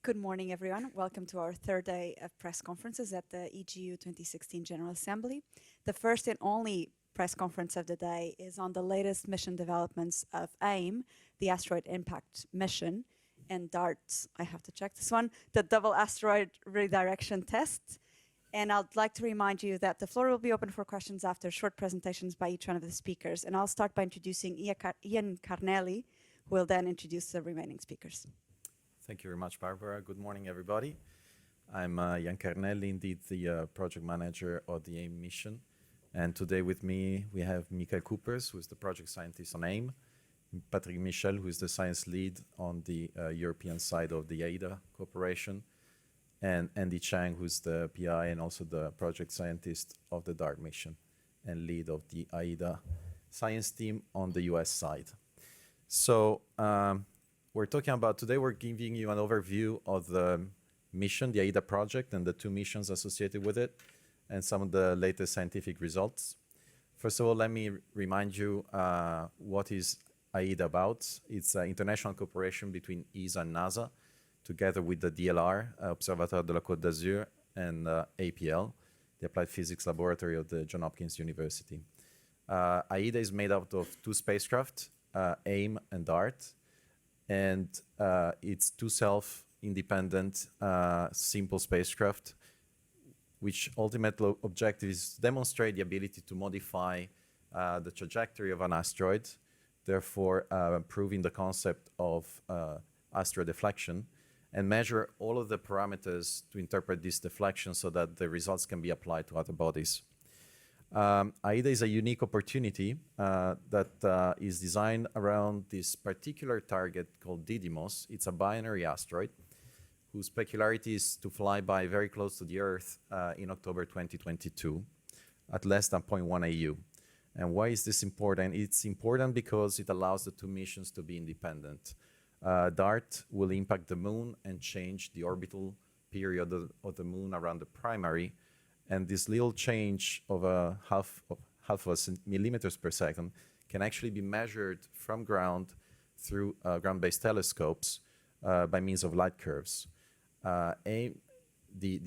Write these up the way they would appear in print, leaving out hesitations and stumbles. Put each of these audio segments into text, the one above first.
Good morning, everyone. Welcome to our third day of press conferences at the EGU2016 General Assembly. The first and only press conference of the day is on the latest mission developments of AIM, the Asteroid Impact Mission, and DART, I have to check this one, the Double Asteroid Redirection Test. And I'd like to remind you that the floor will be open for questions after short presentations by each one of the speakers. And I'll start by introducing Ian Carnelli, who will then introduce the remaining speakers. Thank you very much, Barbara. Good morning, everybody. I'm Jan Carnelli, indeed the project manager of the AIM mission. And today with me, we have Michael Coopers, who is the project scientist on AIM, Patrick Michel, who is the science lead on the European side of the AIDA cooperation, and Andy Chang, who's the PI and also the project scientist of the DART mission and lead of the AIDA science team on the US side. So, we're talking about today, we're giving you an overview of the mission, the AIDA project, and the two missions associated with it, and some of the latest scientific results. First of all, let me remind you what is AIDA about. It's an international cooperation between ESA and NASA, together with the DLR, Observatoire de la Côte d'Azur, and APL, the Applied Physics Laboratory of the Johns Hopkins University. AIDA is made out of two spacecraft, AIM and DART. And it's two self-independent, simple spacecraft, which ultimate objective is to demonstrate the ability to modify the trajectory of an asteroid, therefore proving the concept of asteroid deflection, and measure all of the parameters to interpret this deflection so that the results can be applied to other bodies. AIDA is a unique opportunity that is designed around this particular target called Didymos. It's a binary asteroid whose peculiarity is to fly by very close to the Earth in October 2022 at less than 0.1 AU. And why is this important? It's important because it allows the two missions to be independent. DART will impact the Moon and change the orbital period of the Moon around the primary. And this little change of a half of a millimeters per second can actually be measured from ground through ground-based telescopes by means of light curves. The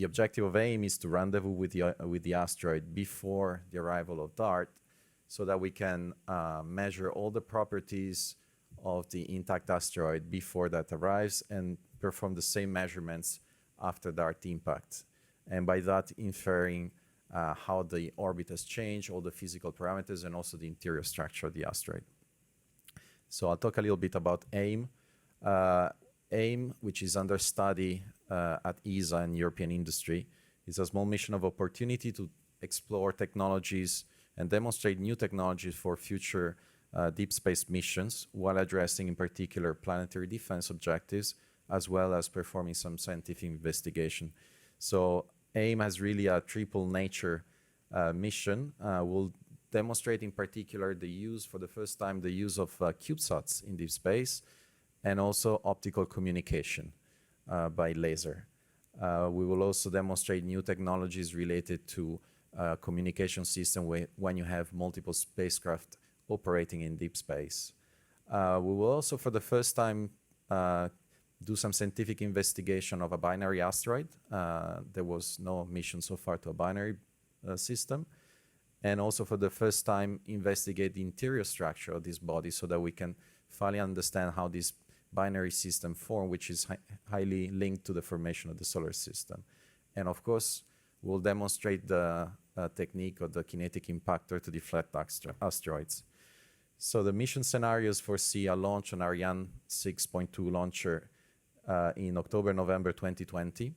objective of AIM is to rendezvous with the asteroid before the arrival of DART, so that we can measure all the properties of the intact asteroid before that arrives and perform the same measurements after DART impact. And by that, inferring how the orbit has changed, all the physical parameters, and also the interior structure of the asteroid. So I'll talk a little bit about AIM. AIM, which is under study at ESA and European industry, is a small mission of opportunity to explore technologies and demonstrate new technologies for future deep space missions, while addressing in particular planetary defense objectives, as well as performing some scientific investigation. So AIM has really a triple nature mission. We'll demonstrate in particular the use, for the first time, the use of CubeSats in deep space, and also optical communication by laser. We will also demonstrate new technologies related to communication system when you have multiple spacecraft operating in deep space. We will also, for the first time, do some scientific investigation of a binary asteroid. There was no mission so far to a binary system. And also for the first time, investigate the interior structure of this body so that we can finally understand how this binary system formed, which is highly linked to the formation of the solar system. And of course, we'll demonstrate the technique of the kinetic impactor to deflect asteroids. So the mission scenarios foresee a launch on Ariane 6.2 launcher in October, November 2020.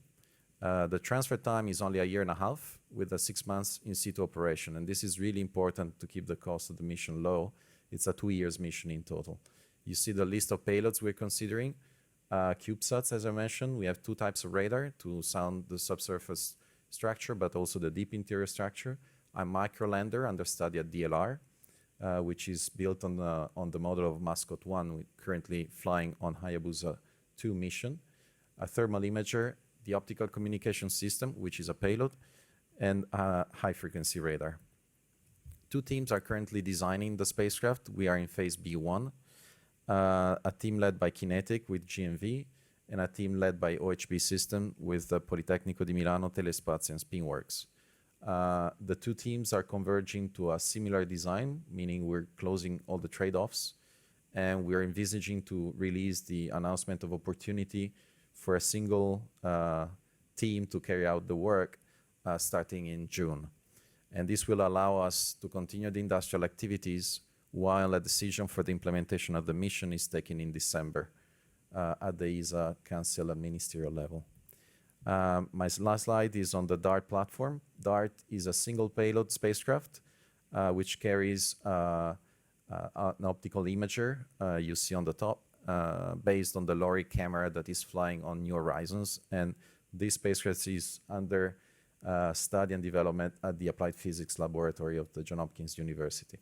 The transfer time is only 1.5 years with a 6 months in situ operation. And this is really important to keep the cost of the mission low. It's a 2 years mission in total. You see the list of payloads we're considering. CubeSats, as I mentioned, we have two types of radar to sound the subsurface structure, but also the deep interior structure. A microlander under study at DLR, which is built on the model of Mascot 1, currently flying on Hayabusa 2 mission. A thermal imager, the optical communication system, which is a payload, and a high-frequency radar. Two teams are currently designing the spacecraft. We are in phase B1. A team led by Kinetic with GMV, and a team led by OHB System with the Politecnico di Milano Telespazio and Spinworks. The two teams are converging to a similar design, meaning we're closing all the trade-offs, and we're envisaging to release the announcement of opportunity for a single team to carry out the work starting in June. And this will allow us to continue the industrial activities while a decision for the implementation of the mission is taken in December at the ESA Council and ministerial level. My last slide is on the DART platform. DART is a single payload spacecraft which carries an optical imager you see on the top based on the LORRI camera that is flying on New Horizons. And this spacecraft is under study and development at the Applied Physics Laboratory of the Johns Hopkins University.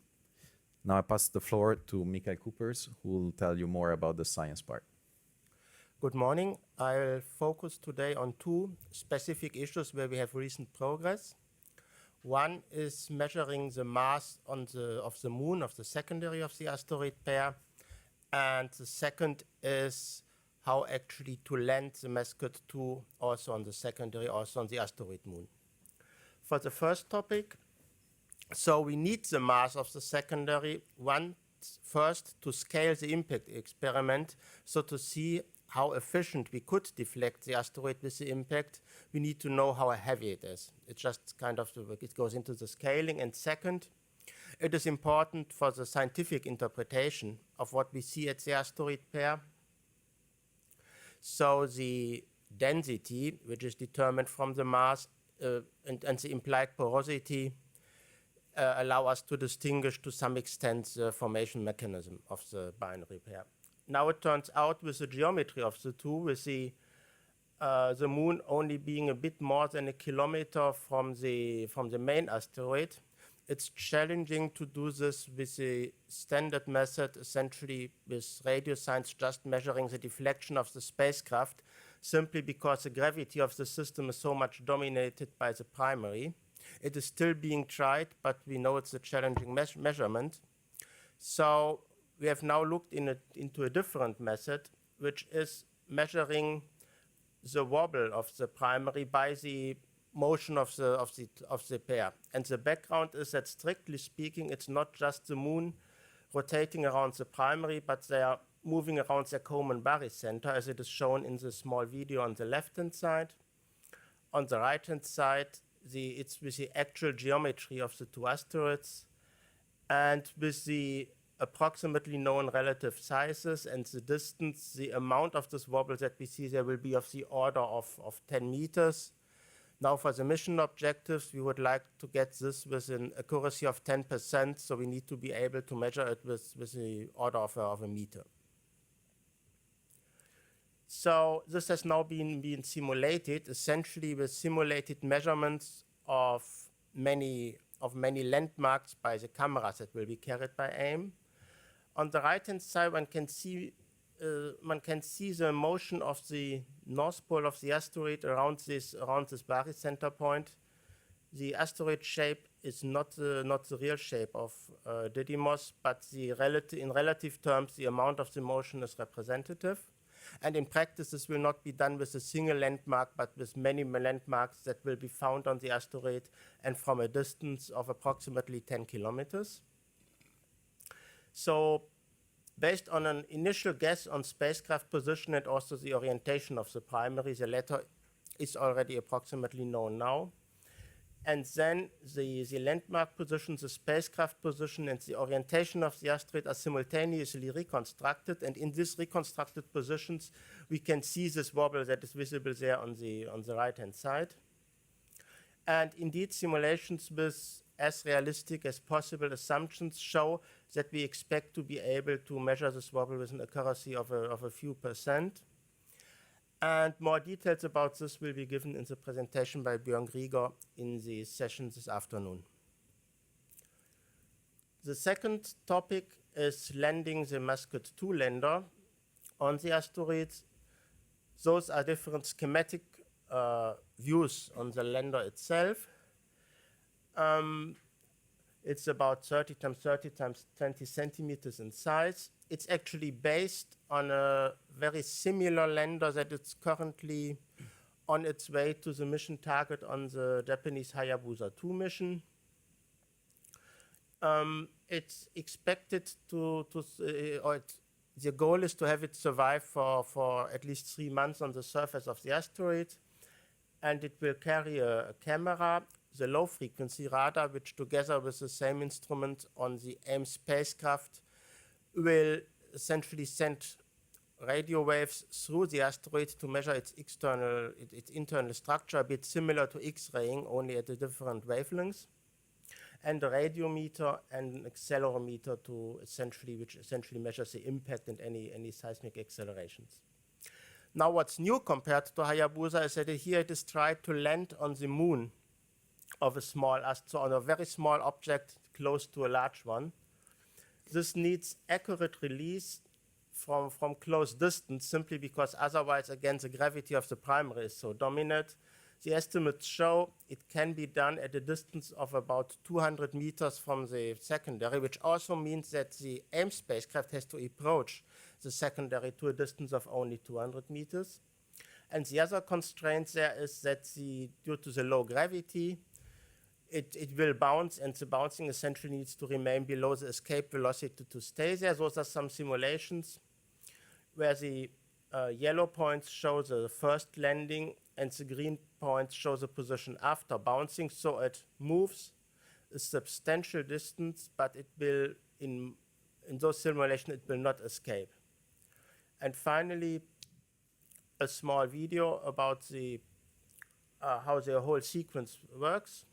Now I pass the floor to Michael Coopers, who will tell you more about the science part. Good morning. I'll focus today on two specific issues where we have recent progress. One is measuring the mass of the moon, of the secondary of the asteroid pair. And the second is how actually to land the Mascot 2 also on the secondary, also on the asteroid moon. For the first topic, so we need the mass of the secondary first to scale the impact experiment, so to see how efficient we could deflect the asteroid with the impact. We need to know how heavy it is. It's just kind of, it goes into the scaling. And second, it is important for the scientific interpretation of what we see at the asteroid pair. So the density, which is determined from the mass, and the implied porosity allow us to distinguish to some extent the formation mechanism of the binary pair. Now it turns out with the geometry of the two, with the moon only being a bit more than a kilometer from the main asteroid, it's challenging to do this with the standard method, essentially with radio science just measuring the deflection of the spacecraft, simply because the gravity of the system is so much dominated by the primary. It is still being tried, but we know it's a challenging measurement. So we have now looked into a different method, which is measuring the wobble of the primary by the motion of the pair. And the background is that, strictly speaking, it's not just the moon rotating around the primary, but they are moving around their common barycenter, as it is shown in the small video on the left-hand side. On the right-hand side, it's with the actual geometry of the two asteroids, and with the approximately known relative sizes and the distance, the amount of this wobble that we see there will be of the order of 10 meters. Now for the mission objectives, we would like to get this with an accuracy of 10%, so we need to be able to measure it with the order of a meter. So this has now been simulated, essentially with simulated measurements of many landmarks by the cameras that will be carried by AIM. On the right-hand side, one can see the motion of the north pole of the asteroid around this barycenter point. The asteroid shape is not the real shape of Didymos, but in relative terms, the amount of the motion is representative. And in practice, this will not be done with a single landmark, but with many landmarks that will be found on the asteroid and from a distance of approximately 10 kilometers. So based on an initial guess on spacecraft position and also the orientation of the primary, the latter is already approximately known now. And then the landmark position, the spacecraft position, and the orientation of the asteroid are simultaneously reconstructed. And in these reconstructed positions, we can see this wobble that is visible there on the right-hand side. And indeed, simulations with as realistic as possible assumptions show that we expect to be able to measure this wobble with an accuracy of a few percent. And more details about this will be given in the presentation by Björn Grieger in the session this afternoon. The second topic is landing the Mascot 2 lander on the asteroids. Those are different schematic views on the lander itself. It's about 30 times 30 times 20 centimeters in size. it's actually based on a very similar lander that it's currently on its way to the mission target on the Japanese Hayabusa 2 mission. It's expected the goal is to have it survive for at least 3 months on the surface of the asteroid. And it will carry a camera, the low frequency radar, which together with the same instrument on the AIM spacecraft will essentially send radio waves through the asteroid to measure its internal structure, a bit similar to X-raying, only at a different wavelengths, and a radiometer and an accelerometer which essentially measures the impact and any seismic accelerations. Now, what's new compared to Hayabusa is that here it is tried to land on the moon of a small asteroid, so on a very small object close to a large one. This needs accurate release from close distance, simply because otherwise, again, the gravity of the primary is so dominant. The estimates show it can be done at a distance of about 200 meters from the secondary, which also means that the AIM spacecraft has to approach the secondary to a distance of only 200 meters. And the other constraint there is that due to the low gravity, it will bounce, and the bouncing essentially needs to remain below the escape velocity to stay there. Those are some simulations where the yellow points show the first landing and the green points show the position after bouncing. So it moves a substantial distance, but it will, in those simulations, it will not escape. And finally, a small video about how the whole sequence works.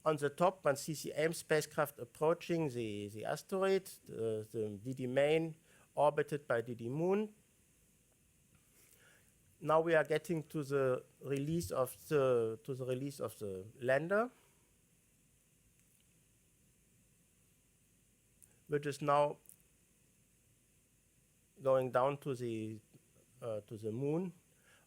On the top, one sees the AIM spacecraft approaching the asteroid, the DD main, orbited by DD moon. Now we are getting to the release of the lander, which is now going down to the moon.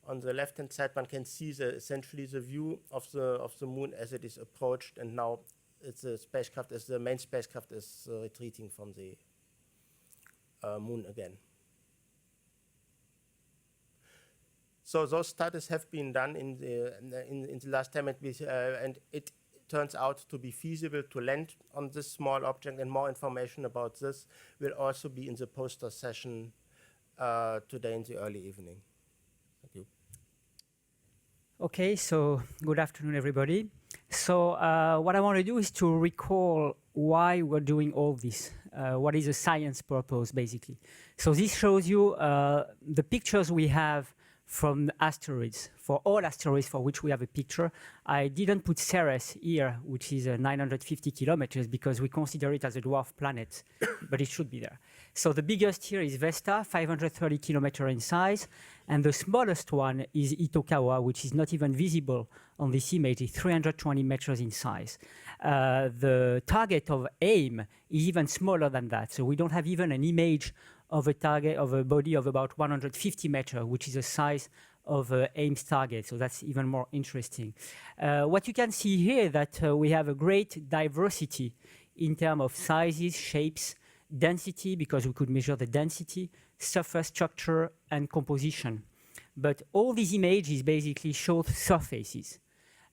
On the left-hand side, one can see essentially the view of the moon as it is approached, and now the main spacecraft is retreating from the moon again. So those studies have been done in the last time, and it turns out to be feasible to land on this small object, and more information about this will also be in the poster session today in the early evening. Thank you. Okay, so good afternoon, everybody. So what I want to do is to recall why we're doing all this. What is the science purpose, basically? So this shows you the pictures we have from asteroids, for all asteroids for which we have a picture. I didn't put Ceres here, which is 950 kilometers, because we consider it as a dwarf planet, but it should be there. So the biggest here is Vesta, 530 kilometers in size, and the smallest one is Itokawa, which is not even visible on this image, it's 320 meters in size. The target of AIM is even smaller than that, so we don't have even an image of a target of a body of about 150 meters, which is the size of AIM's target. So that's even more interesting. What you can see here that we have a great diversity in terms of sizes, shapes, density, because we could measure the density, surface structure, and composition. But all these images basically show surfaces.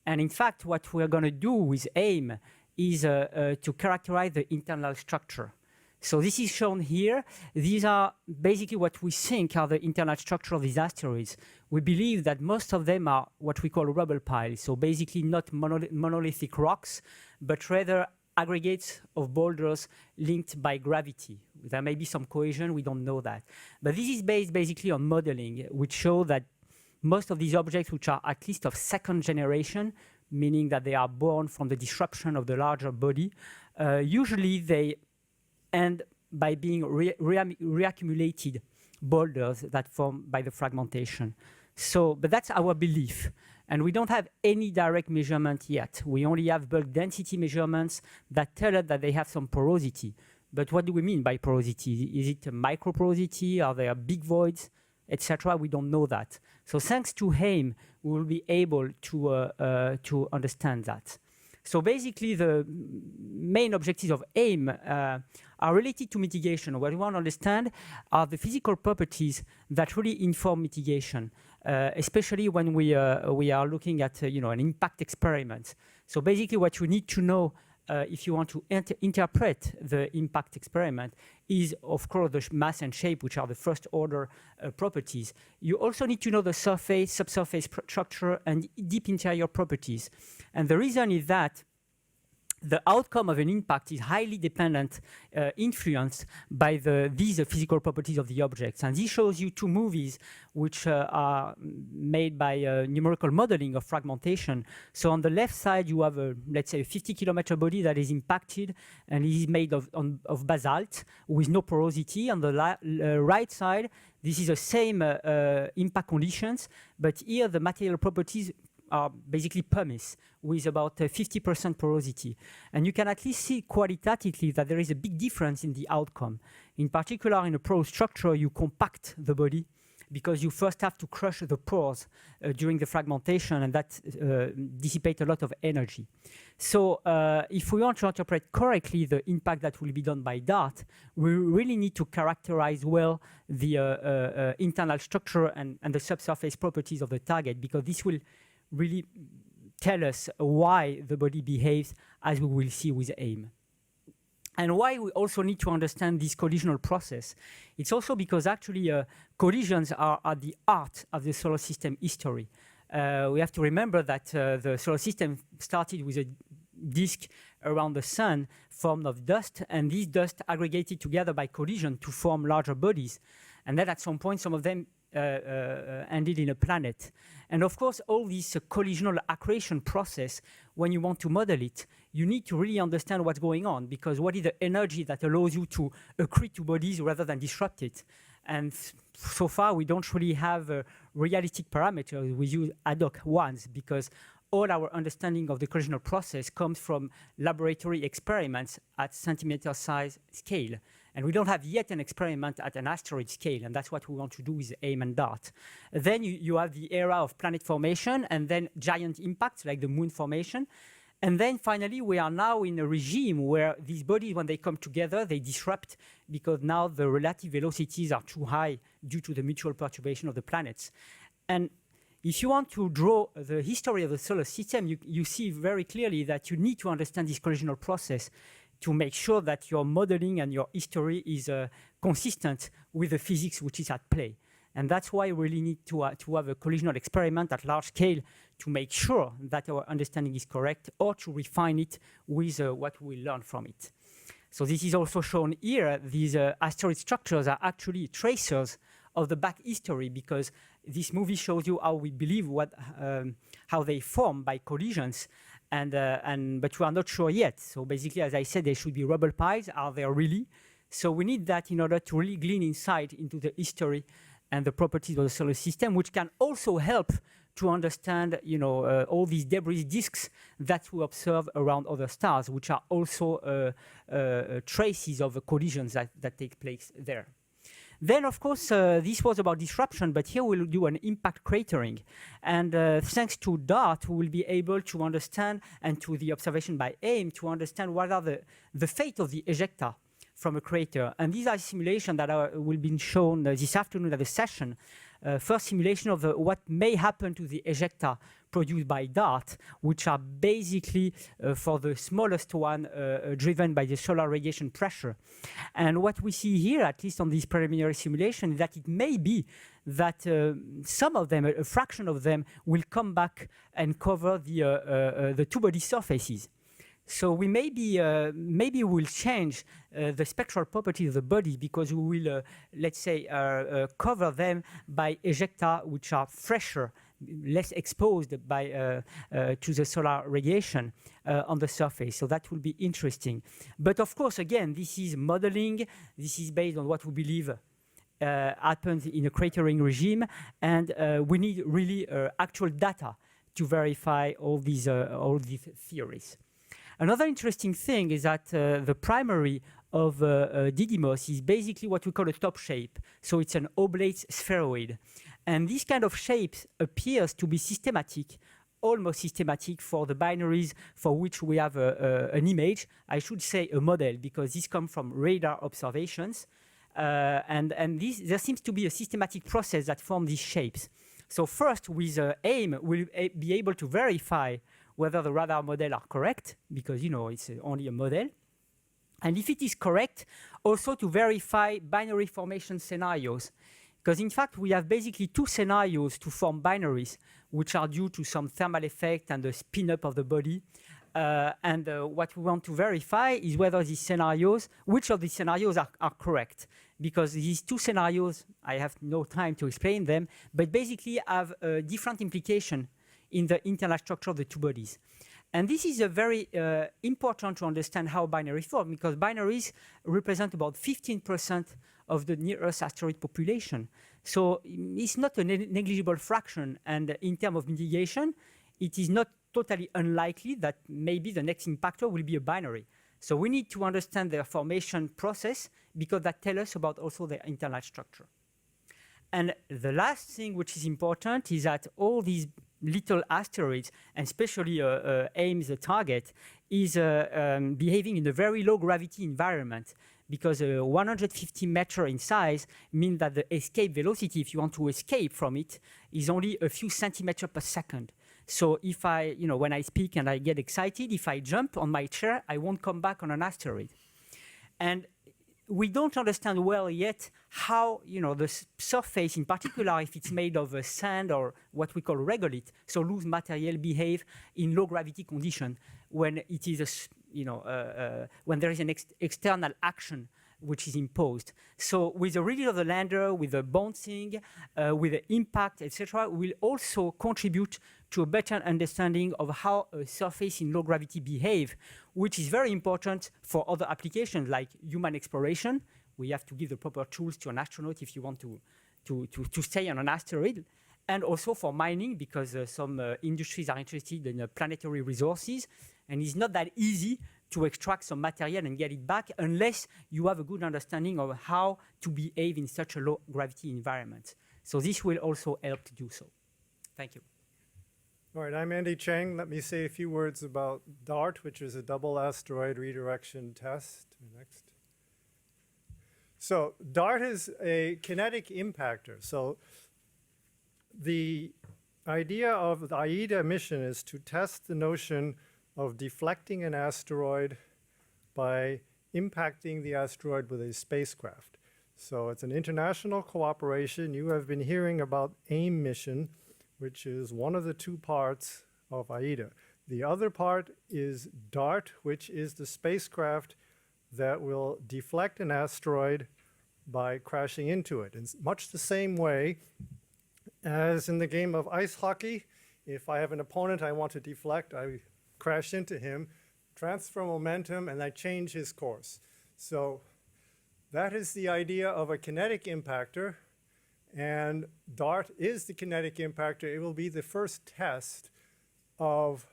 And in fact, what we're going to do with AIM is to characterize the internal structure. So this is shown here. These are basically what we think are the internal structure of these asteroids. We believe that most of them are what we call rubble piles, so basically not monolithic rocks, but rather aggregates of boulders linked by gravity. There may be some cohesion, we don't know that. But this is based basically on modeling, which show that most of these objects, which are at least of second generation, meaning that they are born from the disruption of the larger body, usually they end by being reaccumulated boulders that form by the fragmentation. So, but that's our belief. And we don't have any direct measurement yet. We only have bulk density measurements that tell us that they have some porosity. But what do we mean by porosity? Is it a microporosity? Are there big voids, etc.? We don't know that. So thanks to AIM, we will be able to understand that. So basically, the main objectives of AIM are related to mitigation. What we want to understand are the physical properties that really inform mitigation, especially when we are looking at an impact experiment. So basically, what you need to know if you want to interpret the impact experiment is, of course, the mass and shape, which are the first order properties. You also need to know the surface, subsurface structure, and deep interior properties. And the reason is that the outcome of an impact is highly dependent, influenced by these physical properties of the objects. And this shows you two movies which are made by numerical modeling of fragmentation. So on the left side, you have, let's say, a 50-kilometer body that is impacted and is made of basalt with no porosity. On the right side, this is the same impact conditions, but here the material properties are basically pumice with about 50% porosity. And you can at least see qualitatively that there is a big difference in the outcome. In particular, in a porous structure, you compact the body because you first have to crush the pores during the fragmentation, and that dissipates a lot of energy. So if we want to interpret correctly the impact that will be done by DART, we really need to characterize well the internal structure and the subsurface properties of the target, because this will really tell us why the body behaves as we will see with AIM. And why we also need to understand this collisional process. It's also because actually collisions are at the heart of the solar system history. We have to remember that the solar system started with a disk around the sun formed of dust, and these dust aggregated together by collision to form larger bodies. And then at some point, some of them ended in a planet. And of course, all this collisional accretion process, when you want to model it, you need to really understand what's going on, because what is the energy that allows you to accrete to bodies rather than disrupt it? And so far, we don't really have realistic parameters. We use ad hoc ones, because all our understanding of the collisional process comes from laboratory experiments at centimeter size scale. And we don't have yet an experiment at an asteroid scale, and that's what we want to do with AIM and DART. Then you have the era of planet formation, and then giant impacts like the moon formation. And then finally, we are now in a regime where these bodies, when they come together, they disrupt, because now the relative velocities are too high due to the mutual perturbation of the planets. And if you want to draw the history of the solar system, you see very clearly that you need to understand this collisional process to make sure that your modeling and your history is consistent with the physics which is at play. And that's why we really need to have a collisional experiment at large scale to make sure that our understanding is correct, or to refine it with what we learn from it. So this is also shown here. These asteroid structures are actually tracers of the back history, because this movie shows you how we believe how they form by collisions. But we are not sure yet. So basically, as I said, there should be rubble piles. Are there really? So we need that in order to really glean insight into the history and the properties of the solar system, which can also help to understand, all these debris disks that we observe around other stars, which are also traces of collisions that take place there. Then, of course, this was about disruption, but here we'll do an impact cratering. And thanks to DART, we will be able to understand, and to the observation by AIM, to understand what are the fate of the ejecta from a crater. And these are simulations that will be shown this afternoon at the session. First simulation of what may happen to the ejecta produced by DART, which are basically, for the smallest one, driven by the solar radiation pressure. And what we see here, at least on this preliminary simulation, is that it may be that some of them, a fraction of them, will come back and cover the two-body surfaces. So we maybe we'll change the spectral properties of the body, because we will, let's say, cover them by ejecta which are fresher, less exposed to the solar radiation on the surface. So that will be interesting. But of course, again, this is modeling. This is based on what we believe happens in a cratering regime, and we need really actual data to verify all these theories. Another interesting thing is that the primary of Didymos is basically what we call a top shape. So it's an oblate spheroid. And this kind of shape appears to be systematic almost systematic for the binaries for which we have an image. I should say a model, because this comes from radar observations. And there seems to be a systematic process that forms these shapes. So first, with AIM, we'll be able to verify whether the radar model are correct, because it's only a model. And if it is correct, also to verify binary formation scenarios. Because in fact, we have basically two scenarios to form binaries, which are due to some thermal effect and the spin-up of the body. What we want to verify is whether these scenarios, which of these scenarios are correct. Because these two scenarios, I have no time to explain them, but basically have a different implication in the internal structure of the two bodies. And this is a very important to understand how binaries form, because binaries represent about 15% of the near-Earth asteroid population. So it's not a negligible fraction. And in terms of mitigation, it is not totally unlikely that maybe the next impactor will be a binary. So we need to understand their formation process, because that tells us about also their internal structure. And the last thing which is important is that all these little asteroids, and especially AIM, the target, is behaving in a very low gravity environment, because 150 meters in size means that the escape velocity, if you want to escape from it, is only a few centimeters per second. So if I, when I speak and I get excited, if I jump on my chair, I won't come back on an asteroid. And we don't understand well yet how, the surface, in particular, if it's made of sand or what we call regolith, so loose material, behave in low gravity condition when it is, when there is an external action which is imposed. So with the release of the lander, with the bouncing, with the impact, etc., will also contribute to a better understanding of how a surface in low gravity behave, which is very important for other applications like human exploration. We have to give the proper tools to an astronaut if you want to stay on an asteroid, and also for mining, because some industries are interested in planetary resources, and it's not that easy to extract some material and get it back unless you have a good understanding of how to behave in such a low gravity environment. So this will also help to do so. Thank you. All right, I'm Andy Cheng. Let me say a few words about DART, which is a double asteroid redirection test. Next. So DART is a kinetic impactor. So the idea of the AIDA mission is to test the notion of deflecting an asteroid by impacting the asteroid with a spacecraft. So it's an international cooperation. You have been hearing about AIM mission, which is one of the two parts of AIDA. The other part is DART, which is the spacecraft that will deflect an asteroid by crashing into it. In much the same way as in the game of ice hockey, if I have an opponent I want to deflect, I crash into him, transfer momentum, and I change his course. So that is the idea of a kinetic impactor, and DART is the kinetic impactor. It will be the first test of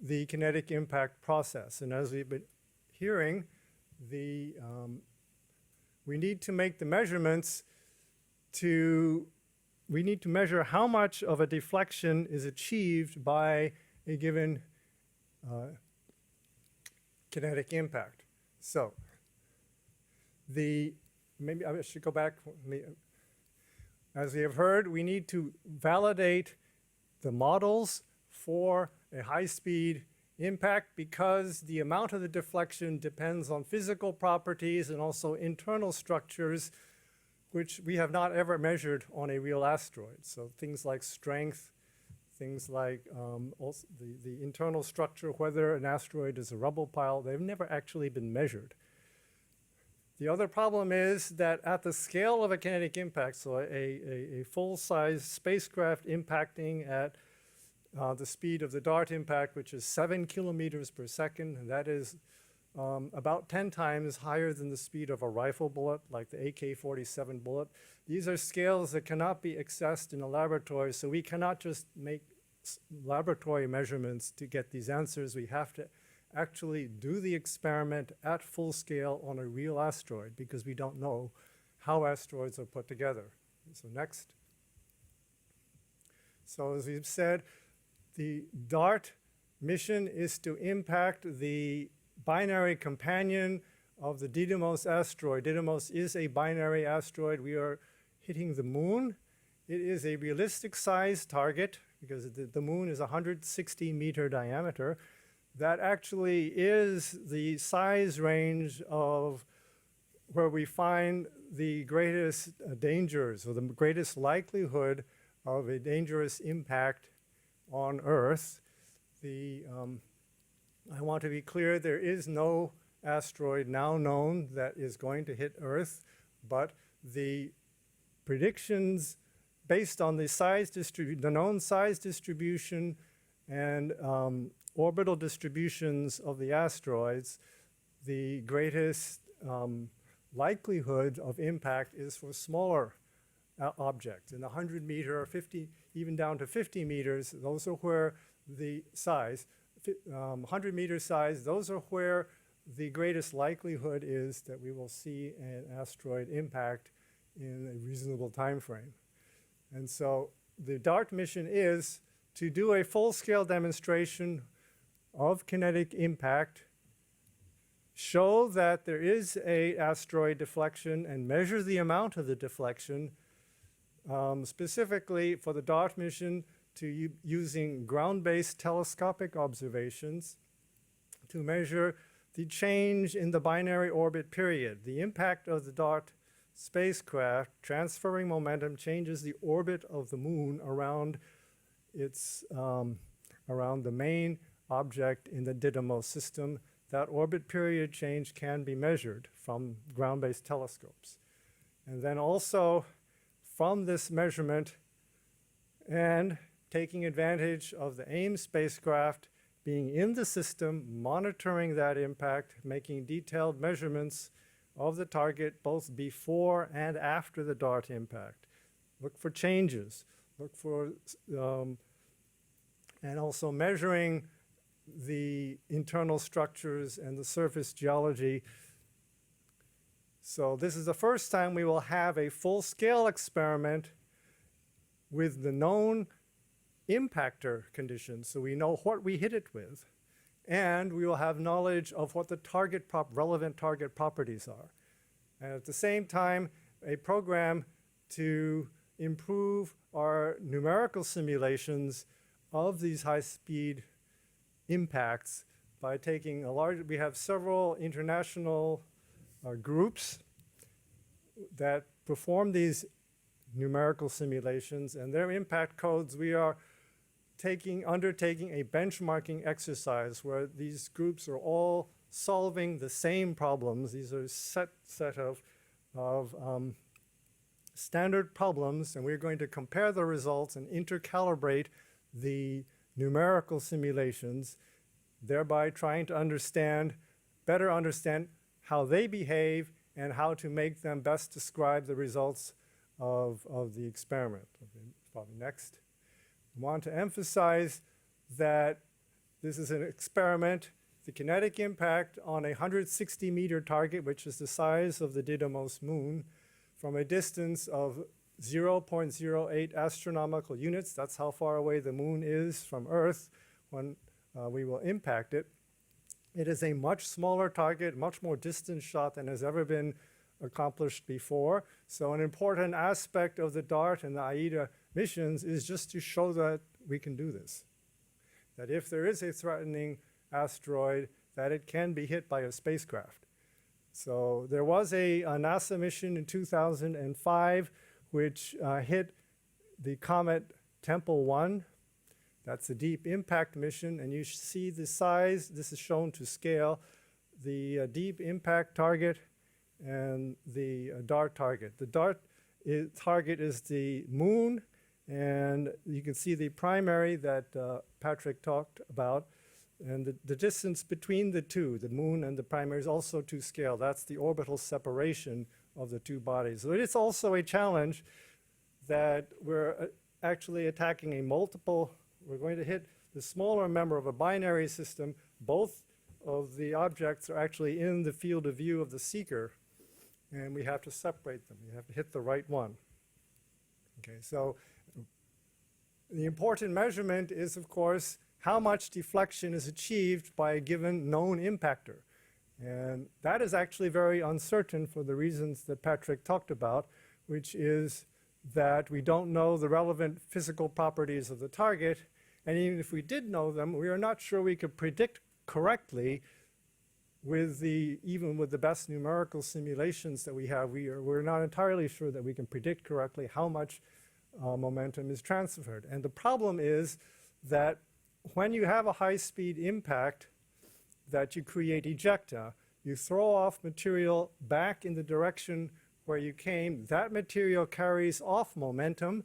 the kinetic impact process. And as we've been hearing, we need to make the measurements we need to measure how much of a deflection is achieved by a given kinetic impact. So maybe I should go back. As we have heard, we need to validate the models for a high-speed impact, because the amount of the deflection depends on physical properties and also internal structures, which we have not ever measured on a real asteroid. So things like strength, things like also the internal structure, whether an asteroid is a rubble pile, they've never actually been measured. The other problem is that at the scale of a kinetic impact, so a full-size spacecraft impacting at the speed of the DART impact, which is 7 kilometers per second, and that is about 10 times higher than the speed of a rifle bullet, like the AK-47 bullet. These are scales that cannot be accessed in a laboratory, so we cannot just make laboratory measurements to get these answers. We have to actually do the experiment at full scale on a real asteroid, because we don't know how asteroids are put together. So next. So as we've said, The DART mission is to impact the binary companion of the Didymos asteroid. Didymos is a binary asteroid. We are hitting the moon. It is a realistic size target because the moon is 160-meter diameter. That actually is the size range of where we find the greatest dangers or the greatest likelihood of a dangerous impact on Earth. I want to be clear, there is no asteroid now known that is going to hit Earth, but the predictions based on the known size distribution and orbital distributions of the asteroids, the greatest likelihood of impact is for smaller objects in the 100-meter or 50, even down to 50 meters. Those are where the size, 100-meter size, those are where the greatest likelihood is that we will see an asteroid impact in a reasonable time frame. And so the DART mission is to do a full-scale demonstration of kinetic impact, show that there is an asteroid deflection, and measure the amount of the deflection, specifically for the DART mission to using ground-based telescopic observations to measure the change in the binary orbit period. The impact of the DART spacecraft transferring momentum changes the orbit of the moon around its around the main object in the Didymos system. That orbit period change can be measured from ground-based telescopes. And then also from this measurement and taking advantage of the AIM spacecraft being in the system, monitoring that impact, making detailed measurements of the target both before and after the DART impact. Look for changes, look for, and also measuring the internal structures and the surface geology. So this is the first time we will have a full-scale experiment with the known impactor conditions, so we know what we hit it with, and we will have knowledge of what the relevant target properties are. And at the same time, a program to improve our numerical simulations of these high-speed impacts by taking we have several international groups that perform these numerical simulations, and their impact codes, we are undertaking a benchmarking exercise where these groups are all solving the same problems. These are set of standard problems, and we're going to compare the results and intercalibrate the numerical simulations, thereby trying to better understand how they behave and how to make them best describe the results of the experiment. Okay, probably next. I want to emphasize that this is an experiment. The kinetic impact on a 160-meter target, which is the size of the Didymos moon, from a distance of 0.08 astronomical units. That's how far away the moon is from Earth when we will impact it. It is a much smaller target, much more distant shot than has ever been accomplished before. So an important aspect of the DART and the AIDA missions is just to show that we can do this. That if there is a threatening asteroid, that it can be hit by a spacecraft. So there was a NASA mission in 2005 which hit the comet Tempel 1. That's a deep impact mission, and you see the size. This is shown to scale. The deep impact target and the DART target. The DART target is the moon, and you can see the primary that Patrick talked about. And the distance between the two, the moon and the primary, is also to scale. That's the orbital separation of the two bodies. So it's also a challenge that we're actually attacking we're going to hit the smaller member of a binary system. Both of the objects are actually in the field of view of the seeker, and we have to separate them. You have to hit the right one. Okay, so The important measurement is, of course, how much deflection is achieved by a given known impactor. And that is actually very uncertain for the reasons that Patrick talked about, which is that we don't know the relevant physical properties of the target. And even if we did know them, we are not sure we could predict correctly even with the best numerical simulations that we have. We're not entirely sure that we can predict correctly how much momentum is transferred. And the problem is that when you have a high-speed impact that you create ejecta, you throw off material back in the direction where you came. That material carries off momentum,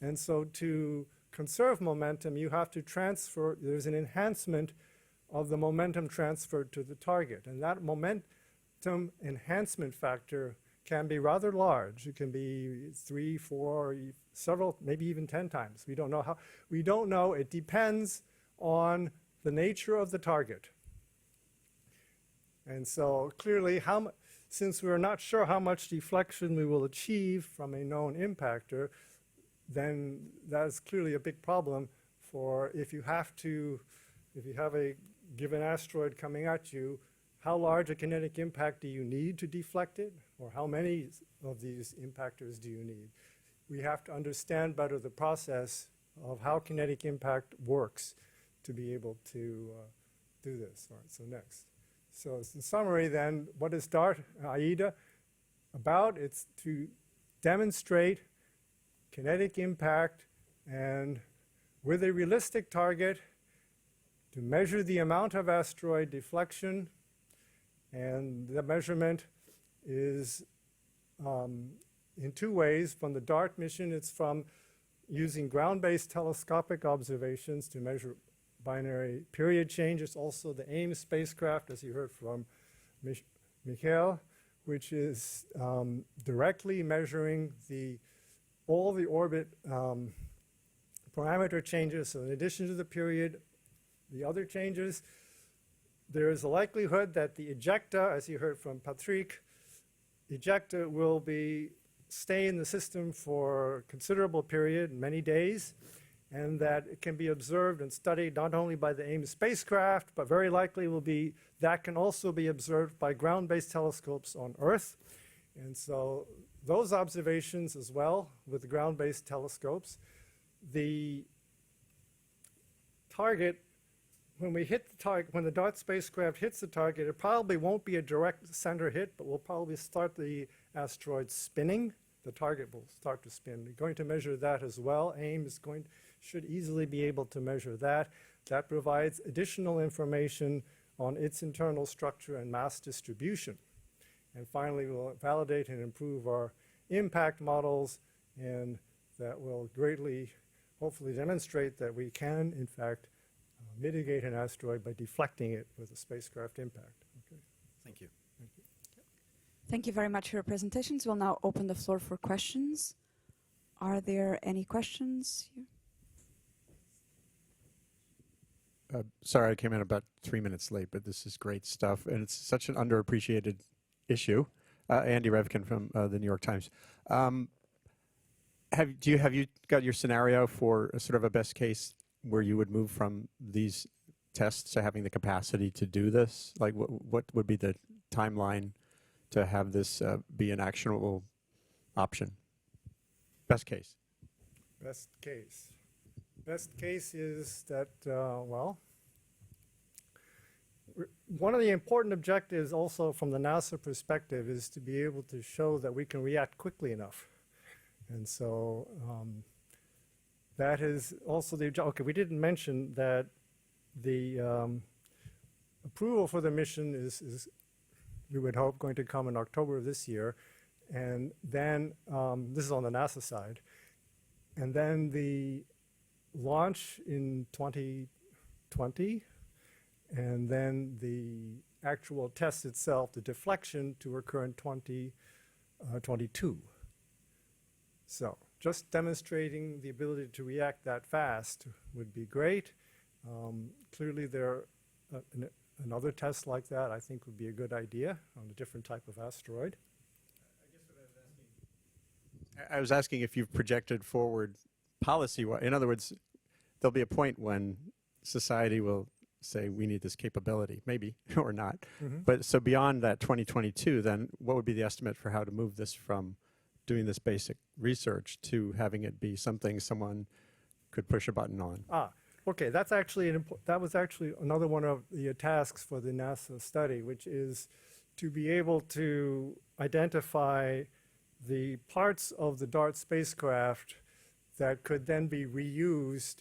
and so to conserve momentum, you have to transfer, there's an enhancement of the momentum transferred to the target. And that momentum enhancement factor can be rather large. It can be 3, 4, several, maybe even 10 times. We don't know how. We don't know. It depends on the nature of the target. And so clearly, since we're not sure how much deflection we will achieve from a known impactor, then that's clearly a big problem for if you have a given asteroid coming at you, how large a kinetic impact do you need to deflect it? Or how many of these impactors do you need? We have to understand better the process of how kinetic impact works to be able to do this. All right, so next. So in summary then, what is DART, AIDA, about? It's to demonstrate kinetic impact and with a realistic target to measure the amount of asteroid deflection. And the measurement is in two ways. From the DART mission, it's from using ground-based telescopic observations to measure binary period change. It's also the AIM spacecraft, as you heard from Michael, which is directly measuring all the orbit parameter changes. So in addition to the period, the other changes, there is a likelihood that the ejecta, as you heard from Patrick, ejecta will stay in the system for a considerable period, many days, and that it can be observed and studied not only by the AIM spacecraft, but very likely that can also be observed by ground-based telescopes on Earth. And so those observations as well with the ground-based telescopes, the target, when the DART spacecraft hits the target, it probably won't be a direct center hit, but we'll probably start the asteroid spinning. The target will start to spin. We're going to measure that as well. AIM should easily be able to measure that. That provides additional information on its internal structure and mass distribution. And finally, we'll validate and improve our impact models, and that will greatly, hopefully, demonstrate that we can, in fact, mitigate an asteroid by deflecting it with a spacecraft impact. Okay. Thank you. Thank you. Thank you very much for your presentations. We'll now open the floor for questions. Are there any questions here? Sorry, I came in about 3 minutes late, but this is great stuff, and it's such an underappreciated issue. Andy Revkin from the New York Times. Have you got your scenario for a sort of a best case where you would move from these tests to having the capacity to do this? Like, what would be the timeline to have this be an actionable option? Best case. Best case. Best case is that, one of the important objectives also from the NASA perspective is to be able to show that we can react quickly enough. And so that is also the objective. Okay, we didn't mention that the approval for the mission is, we would hope, going to come in October of this year. And then, this is on the NASA side. And then the launch in 2020, and then the actual test itself, the deflection, to occur in 2022. So just demonstrating the ability to react that fast would be great. Clearly another test like that I think would be a good idea on a different type of asteroid. I was asking if you've projected forward policy. In other words, there'll be a point when society will say we need this capability, maybe or not. But so beyond that 2022, then what would be the estimate for how to move this from doing this basic research to having it be something someone could push a button on? Okay, that's actually that was actually another one of the tasks for the NASA study, which is to be able to identify the parts of the DART spacecraft that could then be reused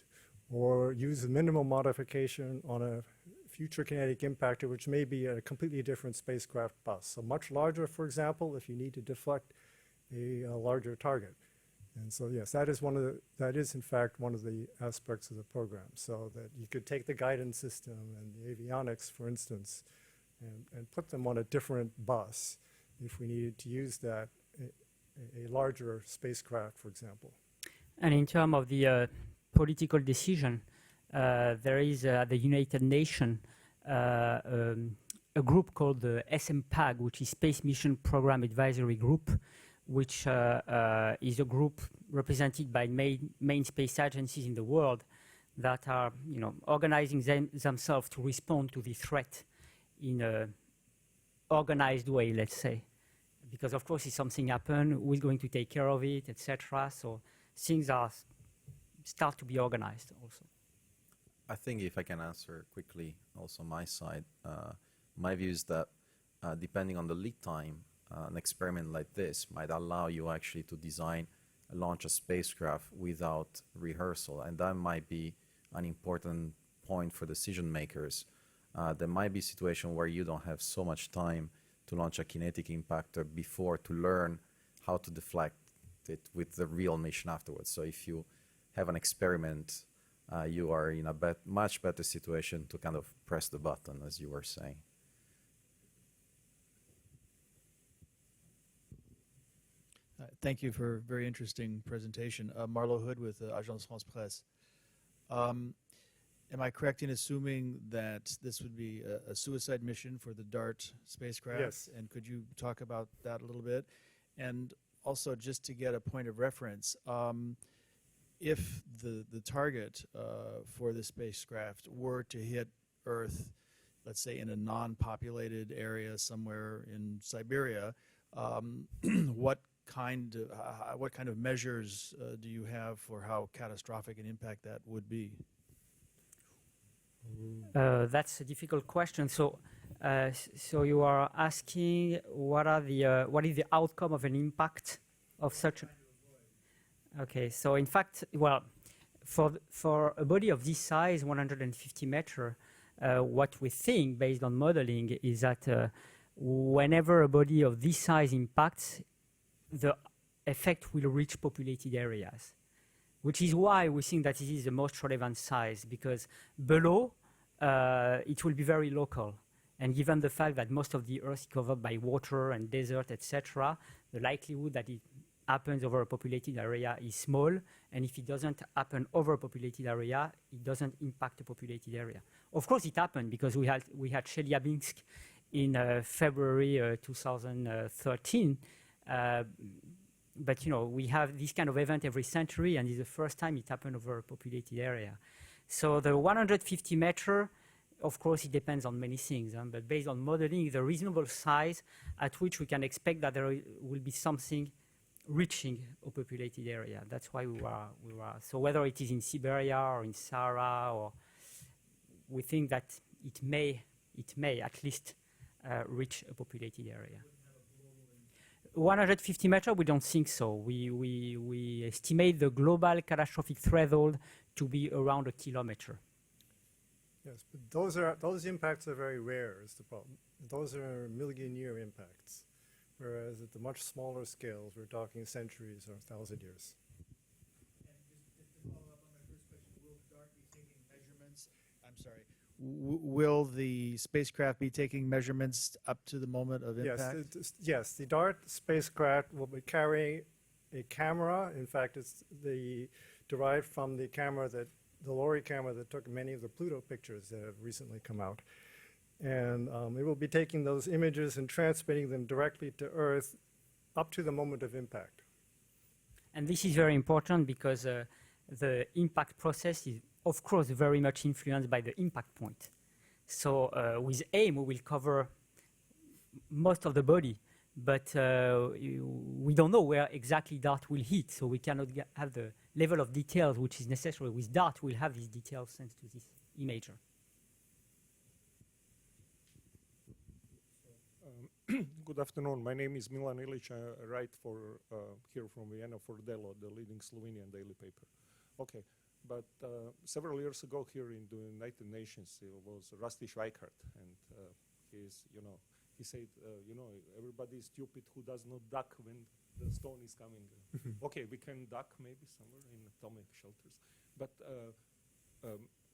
or use a minimal modification on a future kinetic impactor, which may be a completely different spacecraft bus. So much larger, for example, if you need to deflect a larger target. And so yes, that is in fact one of the aspects of the program, so that you could take the guidance system and the avionics, for instance, and put them on a different bus if we needed to use that, a larger spacecraft, for example. And in terms of the political decision, there is at the United Nations a group called the SMPAG, which is Space Mission Program Advisory Group, which is a group represented by main space agencies in the world that are, organizing themselves to respond to the threat in an organized way, let's say. Because of course, if something happens, who's going to take care of it, etc. So things start to be organized also. I think if I can answer quickly, also my side, my view is that depending on the lead time, an experiment like this might allow you actually to design and launch a spacecraft without rehearsal, and that might be an important point for decision makers. There might be a situation where you don't have so much time to launch a kinetic impactor before to learn how to deflect it with the real mission afterwards. So if you have an experiment, you are in a much better situation to kind of press the button, as you were saying. Thank you for a very interesting presentation. Marlo Hood with Agence France Presse. Am I correct in assuming that this would be a suicide mission for the DART spacecraft? Yes. And could you talk about that a little bit? And also, just to get a point of reference, if the target for the spacecraft were to hit Earth, let's say in a non-populated area somewhere in Siberia, what kind of measures do you have for how catastrophic an impact that would be? That's a difficult question. So you are asking what is the outcome of an impact of such? Okay. So in fact, well, for a body of this size, 150 meter, what we think based on modeling is that whenever a body of this size impacts, the effect will reach populated areas, which is why we think that this is the most relevant size, because below it will be very local. And given the fact that most of the Earth is covered by water and desert, etc., the likelihood that it happens over a populated area is small. And if it doesn't happen over a populated area, it doesn't impact the populated area. Of course, it happened because we had Chelyabinsk in February 2013. But we have this kind of event every century, and it's the first time it happened over a populated area. So the 150 meter, of course, it depends on many things, but based on modeling, the reasonable size at which we can expect that there will be something reaching a populated area. That's why we were. So whether it is in Siberia or in Sahara, or we think that it may at least reach a populated area. 150 meter, we don't think so. We estimate the global catastrophic threshold to be around 1 kilometer. Yes, but those impacts are very rare is the problem. Those are million-year impacts, whereas at the much smaller scales, we're talking centuries or 1,000 years. And just to follow up on my first question, will DART be taking measurements? I'm sorry. Will the spacecraft be taking measurements up to the moment of impact? Yes, the DART spacecraft will be carrying a camera. In fact, it's derived from the camera the LORRI camera that took many of the Pluto pictures that have recently come out. And it will be taking those images and transmitting them directly to Earth up to the moment of impact. And this is very important because the impact process is of course, very much influenced by the impact point. So with AIM, we will cover most of the body, but we don't know where exactly DART will hit, so we cannot have the level of details which is necessary. With DART, we'll have these details thanks to this imager. Good afternoon. My name is Milan Ilic. I write for here from Vienna for Delo, the leading Slovenian daily paper. Okay, but several years ago here in the United Nations, it was Rusty Schweikart, and he said, everybody is stupid who does not duck when the stone is coming. Okay, we can duck maybe somewhere in atomic shelters, but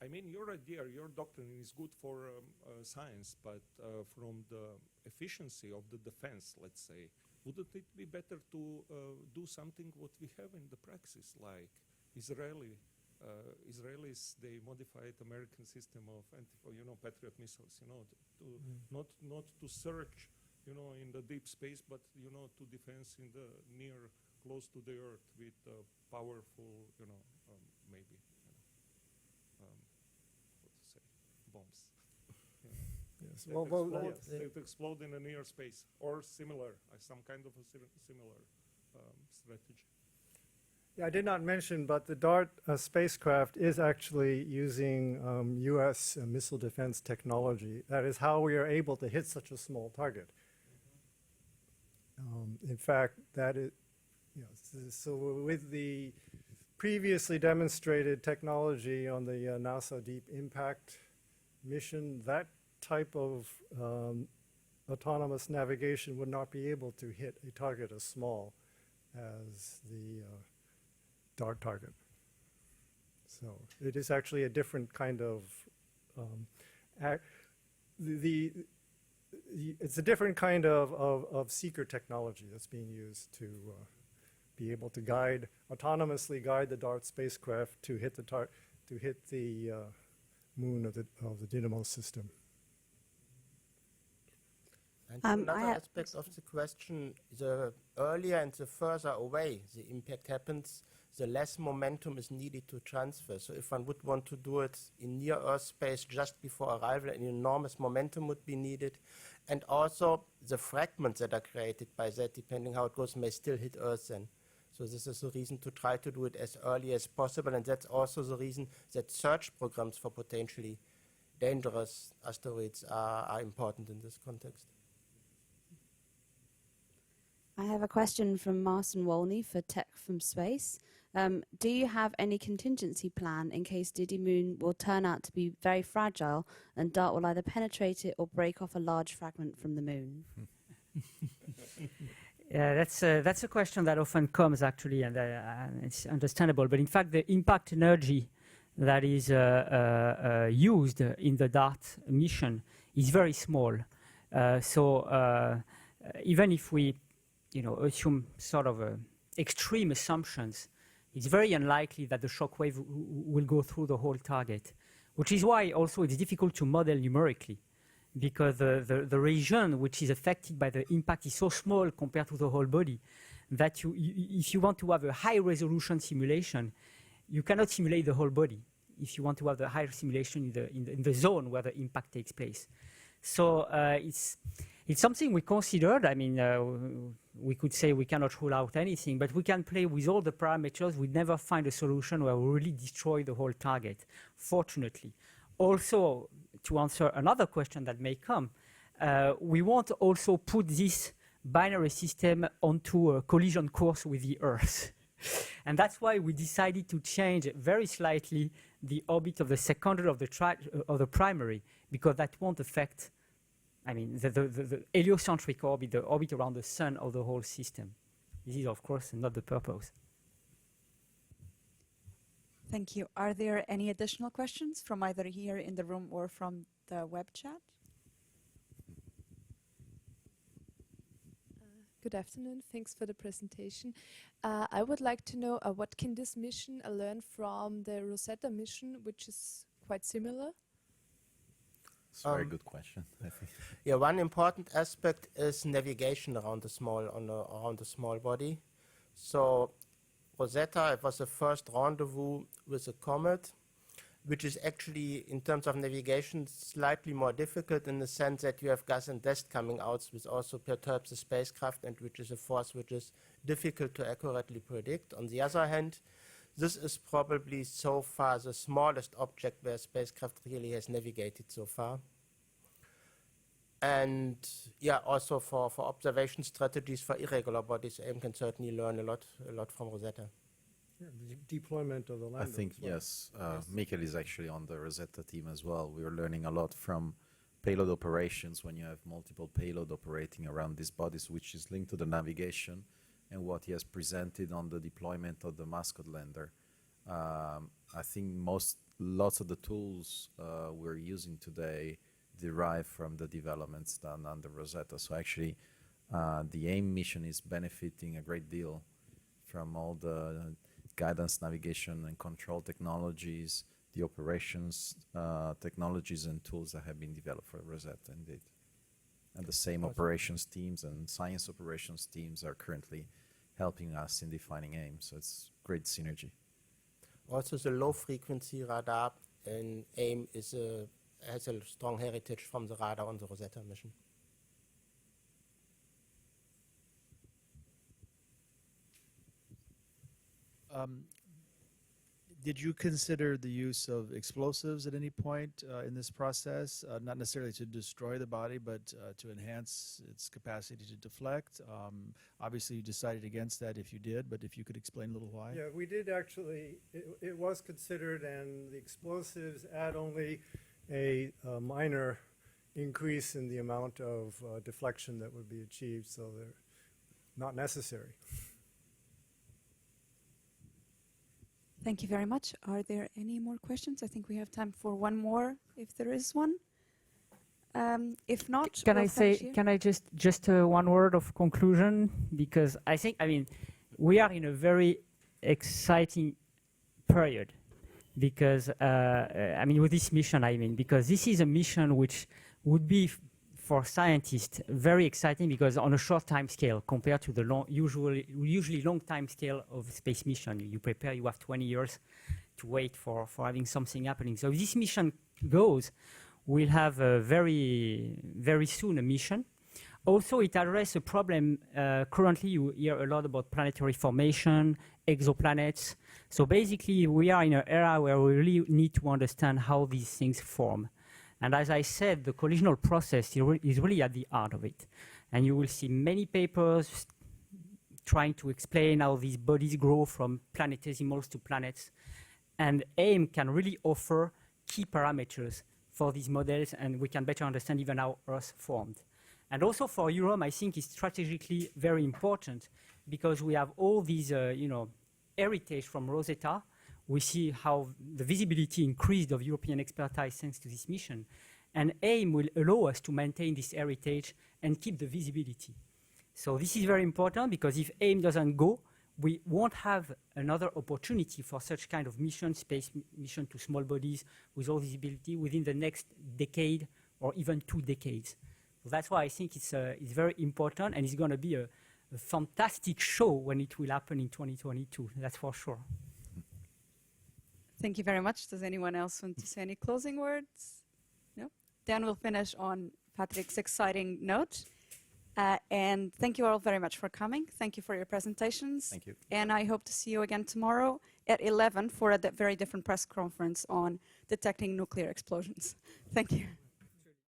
I mean, your idea, your doctrine is good for science, but from the efficiency of the defense, let's say, wouldn't it be better to do something what we have in the praxis, like Israelis, they modified American system of Patriot missiles, not to search, in the deep space, but to defense in the near, close to the earth with powerful, maybe. Bombs. Yes. That explode in the near space or similar, some kind of a similar strategy. Yeah, I did not mention, but the DART spacecraft is actually using U.S. missile defense technology. That is how we are able to hit such a small target. In fact, that is, so with the previously demonstrated technology on the NASA Deep Impact mission, that type of autonomous navigation would not be able to hit a target as small as the DART target. So it is actually a different kind of it's a different kind of seeker technology that's being used to be able to autonomously guide the DART spacecraft to hit the moon of the Dynamo system. And another aspect of the question, the earlier and the further away the impact happens, the less momentum is needed to transfer. So if one would want to do it in near Earth space just before arrival, an enormous momentum would be needed. And also the fragments that are created by that, depending how it goes, may still hit Earth then. So this is the reason to try to do it as early as possible, and that's also the reason that search programs for potentially dangerous asteroids are important in this context. I have a question from Martin Wolney for Tech from Space. Do you have any contingency plan in case Didymoon will turn out to be very fragile and DART will either penetrate it or break off a large fragment from the moon? Yeah, that's a question that often comes actually, and it's understandable. But in fact, the impact energy that is used in the DART mission is very small. So even if we, assume sort of extreme assumptions, it's very unlikely that the shockwave will go through the whole target, which is why also it's difficult to model numerically, because the region which is affected by the impact is so small compared to the whole body that if you want to have a high resolution simulation, you cannot simulate the whole body if you want to have the higher simulation in the zone where the impact takes place. So it's something we considered. I mean, we could say we cannot rule out anything, but we can play with all the parameters. We never find a solution where we really destroy the whole target, fortunately. Also, to answer another question that may come, we won't also put this binary system onto a collision course with the Earth. And that's why we decided to change very slightly the orbit of the secondary of the primary, because that won't affect, the heliocentric orbit, the orbit around the sun of the whole system. This is, of course, not the purpose. Thank you. Are there any additional questions from either here in the room or from the web chat? Good afternoon. Thanks for the presentation. I would like to know what can this mission learn from the Rosetta mission, which is quite similar? It's a very good question, I think. Yeah, one important aspect is navigation around the small body. So Rosetta, it was the first rendezvous with a comet, which is actually, in terms of navigation, slightly more difficult in the sense that you have gas and dust coming out, which also perturbs the spacecraft, and which is a force which is difficult to accurately predict. On the other hand, this is probably so far the smallest object where a spacecraft really has navigated so far. And yeah, also for observation strategies for irregular bodies, AIM can certainly learn a lot from Rosetta. Yeah, the deployment of the lander. I think, as well. yes, Mikkel is actually on the Rosetta team as well. We are learning a lot from payload operations when you have multiple payload operating around these bodies, which is linked to the navigation and what he has presented on the deployment of the Mascot lander. I think lots of the tools we're using today derive from the developments done under Rosetta. So actually, the AIM mission is benefiting a great deal from all the guidance, navigation, and control technologies, the operations technologies and tools that have been developed for Rosetta, indeed. And the same operations teams and science operations teams are currently helping us in defining AIM. So it's great synergy. Also, the low-frequency radar in AIM has a strong heritage from the radar on the Rosetta mission. Did you consider the use of explosives at any point in this process? Not necessarily to destroy the body, but to enhance its capacity to deflect. Obviously, you decided against that if you did, but if you could explain a little why. Yeah, we did actually. It was considered, and the explosives add only a minor increase in the amount of deflection that would be achieved, so they're not necessary. Thank you very much. Are there any more questions? I think we have time for one more, if there is one. If not, Can we'll I finish say? here. Can I just one word of conclusion? Because I mean, we are in a very exciting period. Because I mean, with this mission, because this is a mission which would be for scientists very exciting, because on a short time scale compared to the usually long time scale of space mission, you prepare, you have 20 years to wait for having something happening. So if this mission goes, we'll have very soon a mission. Also, it addresses a problem. Currently, you hear a lot about planetary formation, exoplanets. So basically, we are in an era where we really need to understand how these things form. And as I said, the collisional process is really at the heart of it. And you will see many papers trying to explain how these bodies grow from planetesimals to planets. And AIM can really offer key parameters for these models, and we can better understand even how Earth formed. And also for Europe, I think it's strategically very important, because we have all these, heritage from Rosetta. We see how the visibility increased of European expertise thanks to this mission. And AIM will allow us to maintain this heritage and keep the visibility. So this is very important, because if AIM doesn't go, we won't have another opportunity for such kind of mission, space mission to small bodies with all visibility within the next decade or even 2 decades. So that's why I think it's very important, and it's going to be a fantastic show when it will happen in 2022, that's for sure. Thank you very much. Does anyone else want to say any closing words? No? Then we'll finish on Patrick's exciting note. And thank you all very much for coming. Thank you for your presentations. Thank you. And I hope to see you again tomorrow at 11 for a very different press conference on detecting nuclear explosions. Thank you.